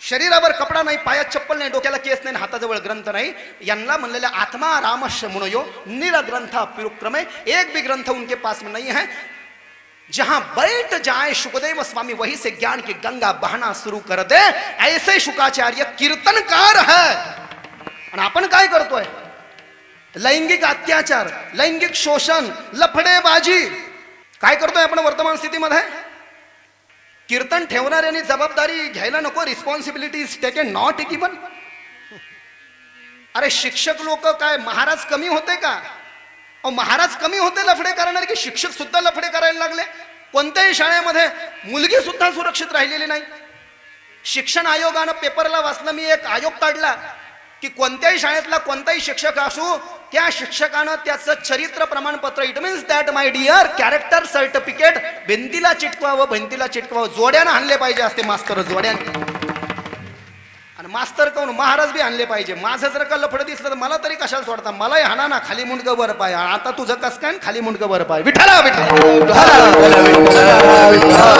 शरीरावर कपडा नाही, पायात चप्पल नाही, डोक्याला केस नाही, हाताजवळ ग्रंथ नाही, यांना म्हणलेले आत्मा रामश मुनयो निर ग्रंथ अप्युक्रमे, एक भी ग्रंथ उनके पास में नहीं है। जहां बैठ जाए शुकदेव स्वामी वहीं से ज्ञान की गंगा बहना शुरू कर दे, ऐसे शुकाचार्य कीर्तनकार है। आणि आपण काय करतोय? लैंगिक अत्याचार, लैंगिक शोषण, लफडेबाजी काय करतोय आपण वर्तमान स्थितीमध्ये? कीर्तन ठेवणाऱ्यांनी जबाबदारी घ्यायला नको? Responsibility is taken not given. अरे शिक्षक लोक काय महाराज कमी होते का? महाराज कमी होते लफडे करणारे की शिक्षक सुद्धा लफडे करायला लागले? कोणत्याही शाळेमध्ये मुलगी सुद्धा सुरक्षित राहिलेली नाही। शिक्षण आयोगानं पेपरला वाचलं मी, एक आयोग काढला की कोणत्याही शाळेतला कोणताही शिक्षक असो, त्या शिक्षकानं त्याचं चरित्र प्रमाणपत्र, it means that my dear character certificate भिंतीला चिटकवावं, भिंतीला चिटकवावं, जोड्यानं आणले पाहिजे असते मास्तर, जोड्याने। आणि मास्तर कोण? महाराज बी आणले पाहिजे। माझं जर का लफड दिसलं तर मला तरी कशाला सोडता? मलाही हाना ना, खाली मुंडकं वर पाय। आता तुझं कस काय? खाली मुंडकं वर पाय। विठ्ठला विठ्ठला।